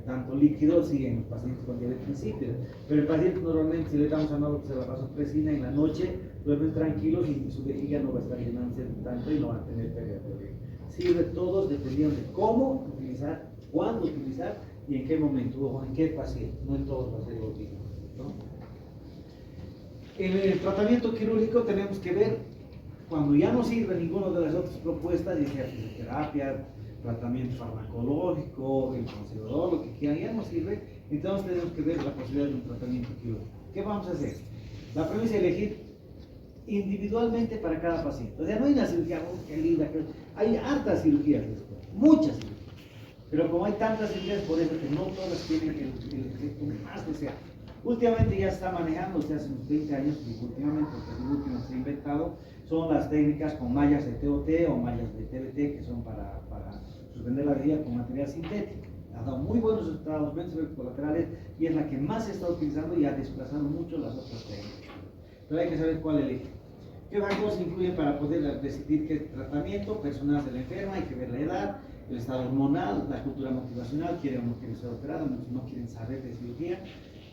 tanto líquido, sí, en los pacientes con diabetes insípida. Pero el paciente normalmente, si le damos análogos de la vasopresina en la noche, duermen tranquilos y su vejiga no va a estar llenándose tanto y no va a tener pérdida de orina. Sirve todos dependiendo de cómo utilizar, cuándo utilizar y en qué momento o en qué paciente. No en todos va a ser lo mismo, ¿no? En el tratamiento quirúrgico tenemos que ver cuando ya no sirve ninguna de las otras propuestas, ya sea fisioterapia, tratamiento farmacológico, el conservador, lo que quieran, ya no sirve. Entonces tenemos que ver la posibilidad de un tratamiento quirúrgico. ¿Qué vamos a hacer? La premisa es elegir individualmente para cada paciente. O sea, no hay una cirugía, qué linda, hay hartas cirugías después, muchas cirugías. Pero como hay tantas cirugías, por eso que no todas tienen el efecto más deseado. Últimamente ya se está manejando, o sea, hace unos 20 años, y últimamente, porque el último se ha inventado, son las técnicas con mallas de TOT o mallas de TBT, que son para suspender la vejiga con material sintético. Ha dado muy buenos resultados, menos efectos colaterales, y es la que más se está utilizando y ha desplazado mucho las otras técnicas. Pero hay que saber cuál elegir. ¿Qué factores influyen para poder decidir qué tratamiento? Personal de la enferma, hay que ver la edad, el estado hormonal, la cultura motivacional, quieren o no quieren ser operados, no quieren saber de cirugía,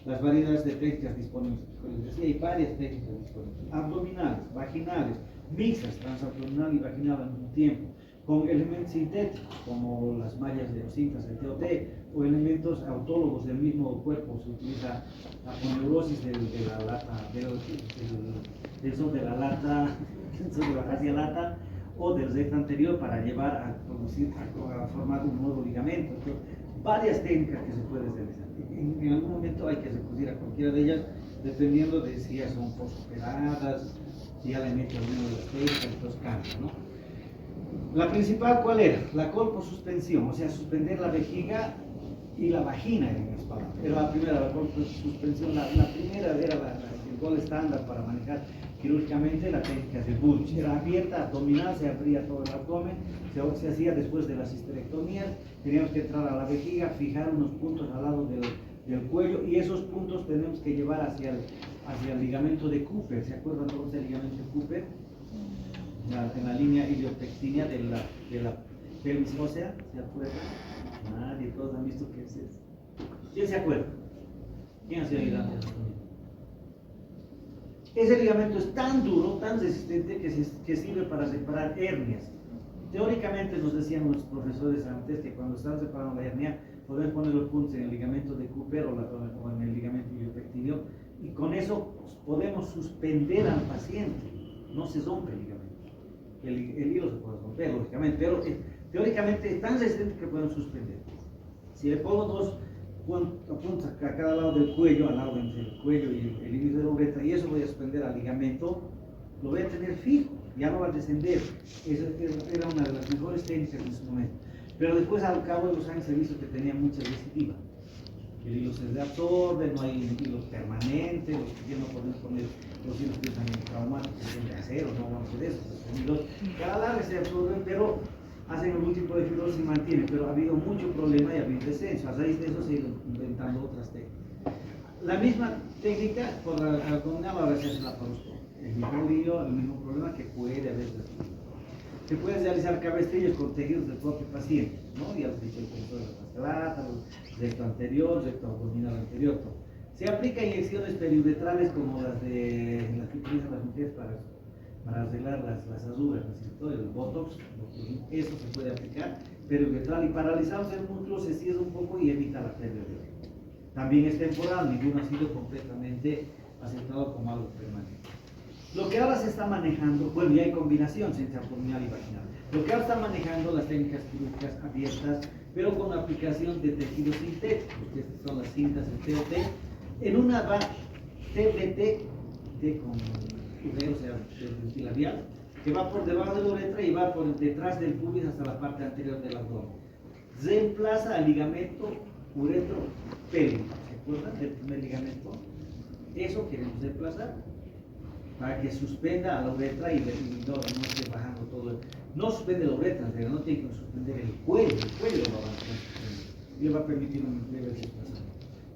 las variedades de técnicas disponibles. Como les decía, hay varias técnicas disponibles: abdominales, vaginales, mixtas, transabdominal y vaginal al mismo tiempo, con elementos sintéticos como las mallas de los cintas, el TOT, o elementos autólogos del mismo cuerpo. Se utiliza la aponeurosis de la lata, del sol de la lata, de la fascia lata o del recto anterior para llevar a formar un nuevo ligamento. Entonces, varias técnicas que se pueden realizar. En algún momento hay que recurrir a cualquiera de ellas, dependiendo de si ya son posoperadas, si ya le han hecho alguna de las técnicas, entonces cambia, ¿no? La principal, ¿cuál era? La colposuspensión, o sea, suspender la vejiga y la vagina en las palabras. Era la primera, la colposuspensión. La primera era el gol estándar para manejar quirúrgicamente la técnica de Bulge. Era abierta, abdominal, se abría todo el abdomen, se hacía después de las histerectomías. Teníamos que entrar a la vejiga, fijar unos puntos al lado del cuello, y esos puntos tenemos que llevar hacia el ligamento de Cooper. ¿Se acuerdan todos del ligamento de Cooper? En la línea iliopectínea de la pelvis ósea, ¿se acuerdan? Nadie, todos han visto qué es eso. ¿Quién se acuerda? ¿Quién hacía el ligamento? Ese ligamento es tan duro, tan resistente, que sirve para separar hernias. Teóricamente nos decían nuestros profesores antes que cuando están separando la hernia, podemos poner los puntos en el ligamento de Cooper o en el ligamento iliopectíneo, y con eso podemos suspender al paciente. No se rompe el ligamento. El hilo se puede romper, lógicamente, pero teóricamente es tan resistente que podemos suspender. Si le pongo dos puntos a cada lado del cuello, al lado entre el cuello y el índice de la uretra, y eso voy a suspender al ligamento, lo voy a tener fijo, ya no va a descender. Esa era una de las mejores técnicas en su momento. Pero después, al cabo de los años, se ha visto que tenía mucha recidiva. El hilo se reabsorbe, no hay hilo permanente, los que no podemos poner los hilos que están traumáticos, son de acero, no vamos a hacer eso. Los hilos cada larga se absorben, pero hacen algún tipo de fibrosis y mantienen. Pero ha habido mucho problema y ha habido descenso. A raíz de eso se han ido inventando otras técnicas. La misma técnica, por la abdominal, ahora se hace la laparoscopia. El mismo lío, el mismo problema que puede haber después. Se pueden realizar cabestrillos con tejidos del propio paciente, ¿no? Ya os he dicho el control de las plata, recto anterior, recto abdominal anterior, todo. Se aplica inyecciones periuretrales como las que utilizan las mujeres para arreglar las arrugas, ¿no es cierto? El botox, eso se puede aplicar periuretral y paralizamos el músculo, se cierra un poco y evita la pérdida de orina. También es temporal, ninguno ha sido completamente aceptado como algo permanente. Lo que ahora se está manejando, bueno, ya hay combinación entre abdominal y vaginal. Lo que ahora está manejando las técnicas quirúrgicas abiertas, pero con aplicación de tejido sintético, que estas son las cintas, el TOT. En una va TBT, T con V, o sea, el labial, que va por debajo de la uretra y va por detrás del pubis hasta la parte anterior del abdomen. Reemplaza al ligamento uretro-pélvico. ¿Se acuerdan del primer ligamento? Eso queremos reemplazar para que suspenda a la uretra y no esté bajando todo. No suspende la uretra, pero no tiene que suspender el cuello lo va a suspender. Y le va a permitir un leve desplazamiento.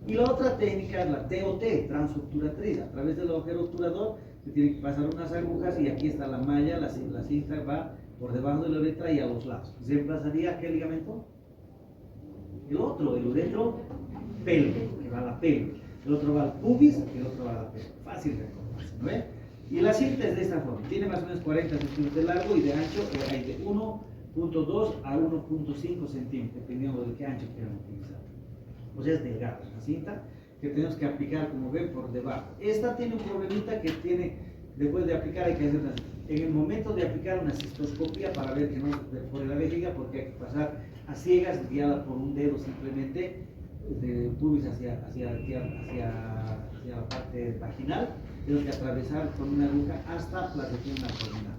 Y la otra técnica es la TOT, transobturatriz. A través del agujero obturador se tienen que pasar unas agujas y aquí está la malla, la cinta va por debajo de la uretra y a los lados. ¿Reemplazaría qué ligamento? El otro, el uretro pélvico, que va a la pelvis. El otro va al pubis, el otro va a la pelvis. Fácil de recordarse, ¿no ve? Y la cinta es de esta forma. Tiene más o menos 40 centímetros de largo y de ancho hay de 1.2 a 1.5 centímetros, dependiendo de qué ancho quieran utilizar. O sea, es delgada la cinta que tenemos que aplicar, como ven, por debajo. Esta tiene un problemita que tiene, después de aplicar hay que hacer en el momento de aplicar una cistoscopia para ver que no se perfore la vejiga, porque hay que pasar a ciegas, guiada por un dedo simplemente, del pubis hacia la parte vaginal. Tenemos que atravesar con una aguja hasta la región abdominal.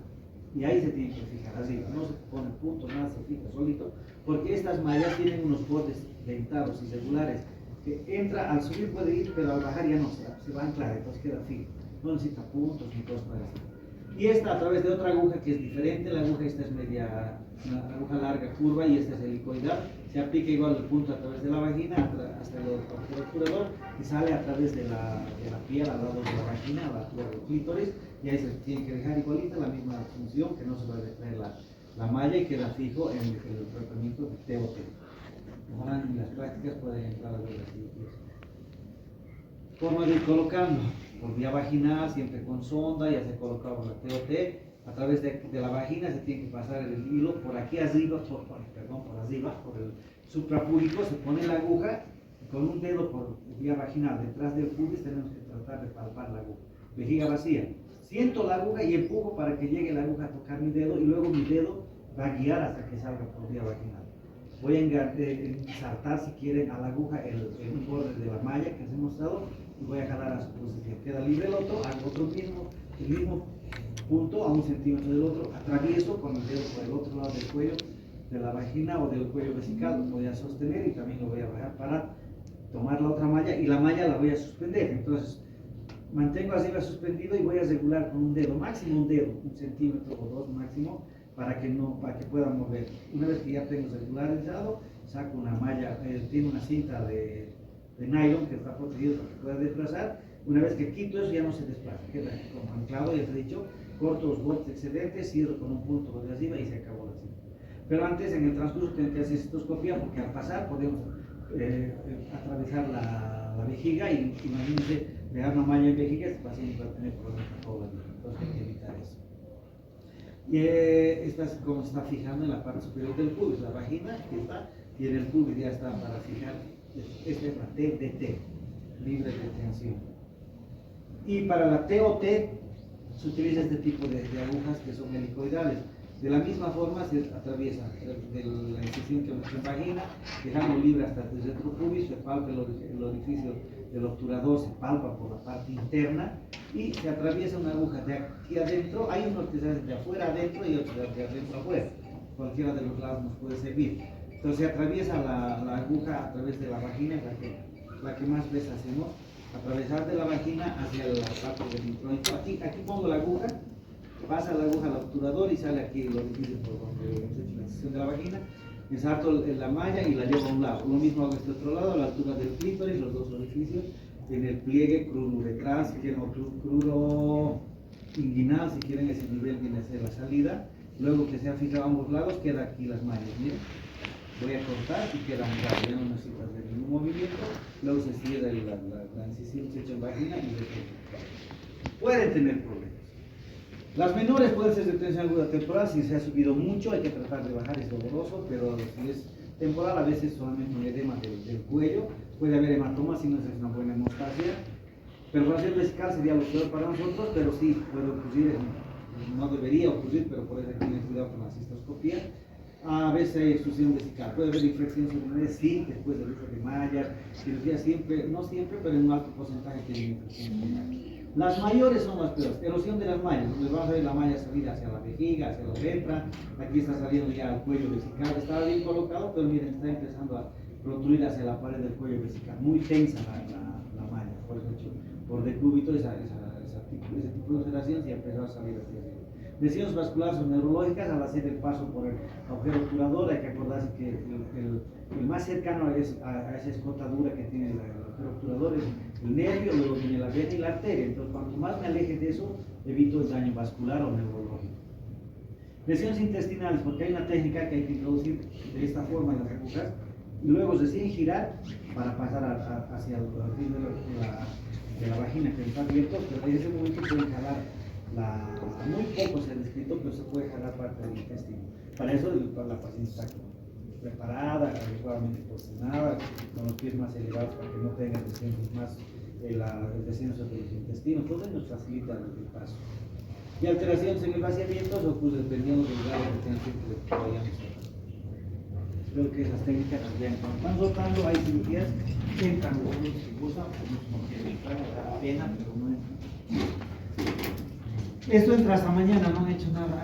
Y ahí se tiene que fijar arriba, no se pone punto, nada, se fija solito, porque estas mallas tienen unos bordes dentados y regulares, que entra, al subir puede ir, pero al bajar ya no se va a anclar, entonces queda fijo, no necesita puntos ni cosas parecidas. Y esta a través de otra aguja que es diferente, la aguja esta es una aguja larga, curva, y esta es helicoidal, se aplica igual el punto a través de la vagina hasta el obturador y sale a través de la piel al lado de la vagina, a la altura del clítoris, y ahí se tiene que dejar igualita la misma función, que no se va a detraer la malla y queda fijo en el tratamiento de TOT. Ojalá en las prácticas pueden entrar a ver así. Forma de ir colocando por vía vaginal, siempre con sonda, ya se colocamos la TOT. A través de la vagina se tiene que pasar el hilo por aquí arriba, por arriba, por el suprapúbico, se pone la aguja y con un dedo por vía vaginal detrás del pubis tenemos que tratar de palpar la aguja. Vejiga vacía. Siento la aguja y empujo para que llegue la aguja a tocar mi dedo y luego mi dedo va a guiar hasta que salga por vía vaginal. Voy a ensartar, si quieren, a la aguja el borde de la malla que les he mostrado y voy a jalar a su posición. Queda libre el otro, hago el mismo punto a 1 centímetro del otro, atravieso con el dedo por el otro lado del cuello de la vagina o del cuello vesical, lo voy a sostener y también lo voy a bajar para tomar la otra malla y la malla la voy a suspender. Entonces mantengo arriba suspendido y voy a regular con un dedo, máximo un dedo, 1 centímetro o 2 máximo, para que pueda mover. Una vez que ya tengo regularizado, saco una malla, tiene una cinta de nylon que está protegido para que pueda desplazar. Una vez que quito eso ya no se desplaza, queda como anclado, ya te he dicho, corto los bordes excedentes, cierro con un punto de arriba y se acabó la cinta. Pero antes, en el transcurso, tengo que hacer cistoscopia porque al pasar podemos atravesar la vejiga y imagínense dejar una malla en vejiga, este paciente va a tener problemas todo el día. Entonces hay que evitar eso. Y esta es como se está fijando en la parte superior del pubis, la vagina que está, y en el pubis ya está para fijar. Esta es la TDT, libre de tensión. Y para la TOT se utiliza este tipo de agujas que son helicoidales. De la misma forma se atraviesa de la incisión que hemos hecho en vagina, dejando libre hasta el retropubis, se palpa el orificio del obturador, se palpa por la parte interna y se atraviesa una aguja de aquí adentro. Hay unos que se hacen de afuera adentro y otros de adentro afuera. Cualquiera de los lados nos puede servir. Entonces se atraviesa la aguja a través de la vagina, la que más veces hacemos, atravesar de la vagina hacia la parte del intrónico. Aquí pongo la aguja, pasa la aguja al obturador y sale aquí el orificio por donde hemos hecho la incisión de la vagina. Inserto la malla y la llevo a un lado. Lo mismo hago este otro lado, a la altura del clítoris, los dos orificios, en el pliegue crururetral, si quieren, o cruro inguinal, si quieren, ese nivel viene a ser la salida. Luego que se han fijado ambos lados, queda aquí las mallas, miren. voy a cortar y queda un rato, ya no necesitas hacer ningún movimiento, luego se cierra la incisión, se echa en vagina y se puede tener problemas. Las menores pueden ser de tensión aguda temporal, si se ha subido mucho hay que tratar de bajar, es doloroso, pero si es temporal a veces solamente un edema del cuello, puede haber hematomas si no es una buena hemostasia. Perforación vesical sería lo peor para nosotros, pero sí puede ocurrir, no debería ocurrir, pero por eso hay que tener cuidado con la cistoscopía. A veces hay extrusión vesical, puede haber infecciones urinarias, sí, después del uso de mallas, cirugía siempre, no siempre, pero en un alto porcentaje tiene infección urinaria. Las mayores son las peores, erosión de las mallas, donde vas a ver la malla salir hacia la vejiga, hacia la uretra, aquí está saliendo ya el cuello vesical, estaba bien colocado, pero miren, está empezando a protruir hacia la pared del cuello vesical, muy tensa la malla, por decúbito, ese tipo de ulceración se ha empezado a salir hacia arriba. Lesiones vasculares o neurológicas al hacer el paso por el agujero obturador, hay que acordarse que el más cercano a esa escotadura que tiene el agujero obturador es el nervio, luego viene la vena y la arteria. Entonces, cuanto más me aleje de eso, evito el daño vascular o neurológico. Lesiones intestinales, porque hay una técnica que hay que introducir de esta forma en las agujas y luego recién girar para pasar hacia el fin de la vagina que está abierto, pero en ese momento pueden jalar muy poco se ha descrito, pero se puede jalar parte del intestino. Para eso la paciente está preparada, adecuadamente posicionada, con los pies más elevados para que no tenga descensos más, el descenso de los intestinos, todo nos facilita el paso. Y alteraciones en el vaciamiento, o pues dependiendo del grado de tensión que vayamos a hacer. Espero que esas técnicas las vean. Cuando están rotando, hay cirugías que entran, se usan, porque da pena, pero no entran. Esto entra hasta mañana, no han hecho nada.